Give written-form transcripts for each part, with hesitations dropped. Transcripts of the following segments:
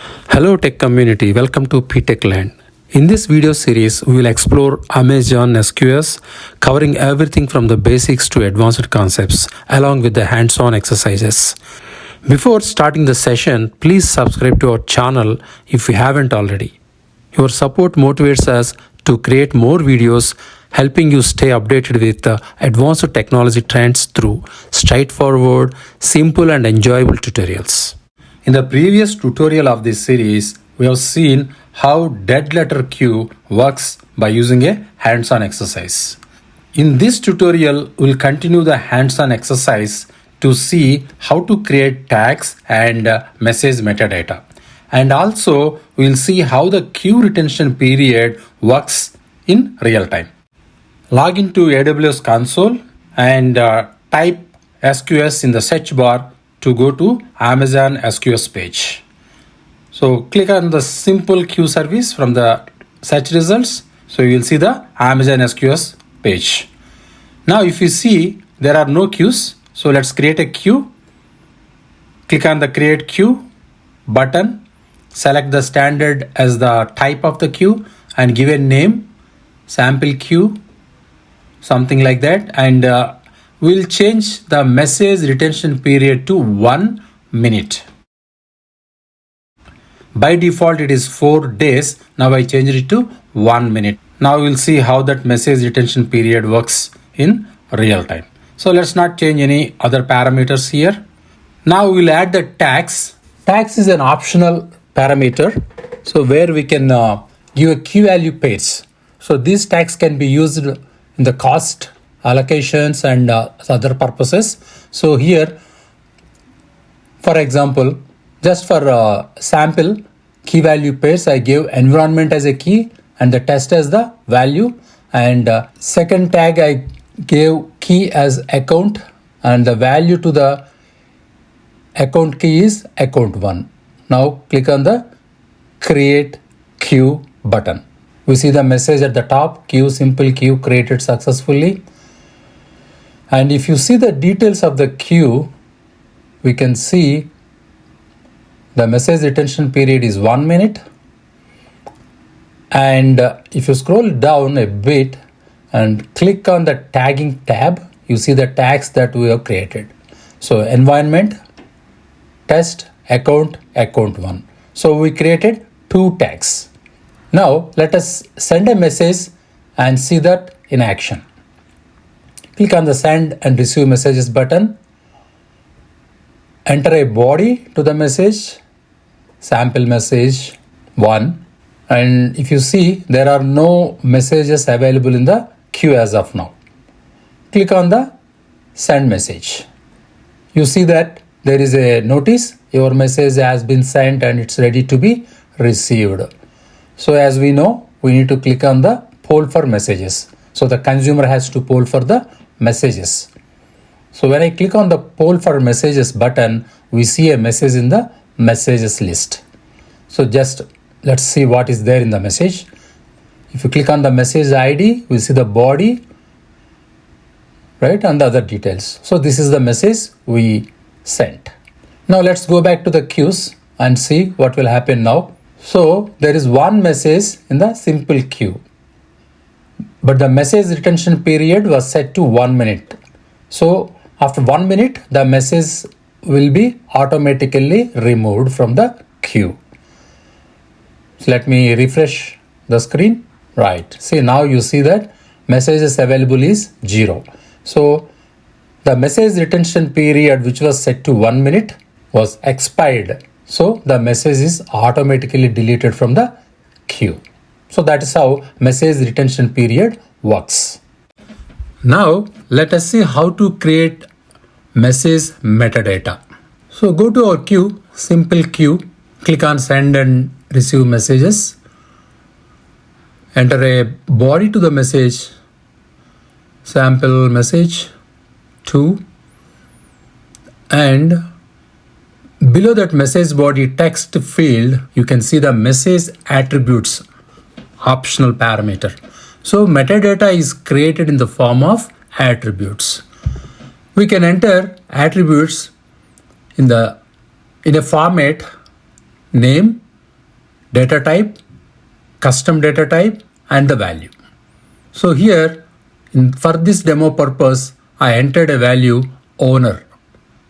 Hello tech community, welcome to P-TekLearn. In this video series, we will explore Amazon SQS, covering everything from the basics to advanced concepts, along with the hands-on exercises. Before starting the session, please subscribe to our channel if you haven't already. Your support motivates us to create more videos, helping you stay updated with the advanced technology trends through straightforward, simple and enjoyable tutorials. In the previous tutorial of this series, we have seen how dead letter Q works by using a hands-on exercise. In this tutorial, we'll continue the hands-on exercise to see how to create tags and message metadata. And also, we'll see how the queue retention period works in real time. Log into AWS console and type SQS in the search bar to go to Amazon SQS page. So click on the simple queue service from the search results. So you will see the Amazon SQS page. Now if you see there are no queues, so let's create a queue. Click on the create queue button. Select the standard as the type of the queue and give a name, sample queue, something like that, and we'll change the message retention period to 1 minute. By default, it is 4 days. Now I changed it to 1 minute. Now we'll see how that message retention period works in real time. So let's not change any other parameters here. Now we'll add the tags. Tags is an optional parameter. So where we can give a key value pairs. So these tags can be used in the cost allocations and other purposes. So here, for example, just for sample key value pairs, I gave environment as a key and the test as the value, and second tag I gave key as account and the value to the account key is account 1. Now click on the create queue button. We see the message at the top, queue, simple queue created successfully. And if you see the details of the queue, we can see the message retention period is 1 minute. And if you scroll down a bit and click on the tagging tab, you see the tags that we have created. So environment, test, account, account 1. So we created 2 tags. Now let us send a message and see that in action. Click on the send and receive messages button. Enter a body to the message, sample message 1. And if you see, there are no messages available in the queue as of now. Click on the send message. You see that there is a notice, your message has been sent and it's ready to be received. So as we know, we need to click on the poll for messages. So the consumer has to poll for the messages. So when I click on the poll for messages button, we see a message in the messages list. So just let's see what is there in the message. If you click on the message ID, we see the body, right, and the other details. So this is the message we sent. Now let's go back to the queues and see what will happen now. So there is one message in the simple queue, but the message retention period was set to 1 minute. So after 1 minute, the message will be automatically removed from the queue. So let me refresh the screen. Right. See, now you see that messages available is 0. So the message retention period, which was set to 1 minute, was expired. So the message is automatically deleted from the queue. So that is how message retention period works. Now let us see how to create message metadata. So go to our queue, simple queue, click on send and receive messages. Enter a body to the message, sample message 2, and below that message body text field, you can see the message attributes optional parameter. So metadata is created in the form of attributes. We can enter attributes in a format name, data type, custom data type, and the value. So here, for this demo purpose, I entered a value owner.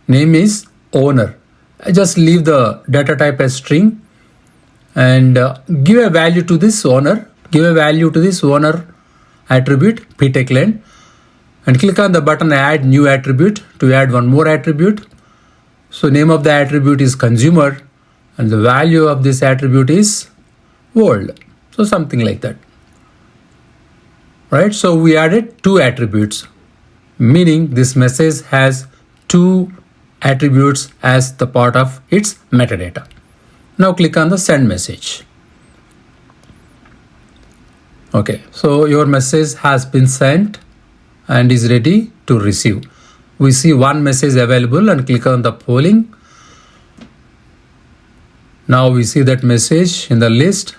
Name is owner. I just leave the data type as string and give a value to this owner. Give a value to this owner attribute P-TekLearn and click on the button add new attribute to add one more attribute. So name of the attribute is consumer and the value of this attribute is world. So something like that. Right? So we added two attributes, meaning this message has two attributes as the part of its metadata. Now click on the send message. Okay, so your message has been sent and is ready to receive. We see one message available and click on the polling. Now we see that message in the list.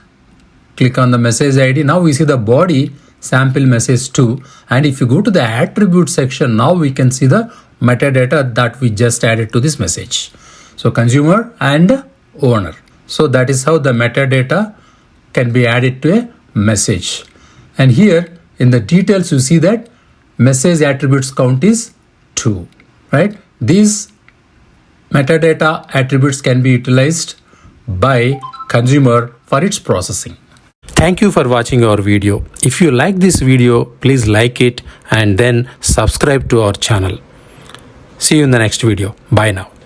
Click on the message ID. Now we see the body sample message 2. And if you go to the attribute section, now we can see the metadata that we just added to this message. So consumer and owner. So that is how the metadata can be added to a message. And here in the details, you see that message attributes count is 2, right? These metadata attributes can be utilized by consumer for its processing. Thank you for watching our video. If you like this video, please like it and then subscribe to our channel. See you in the next video. Bye now.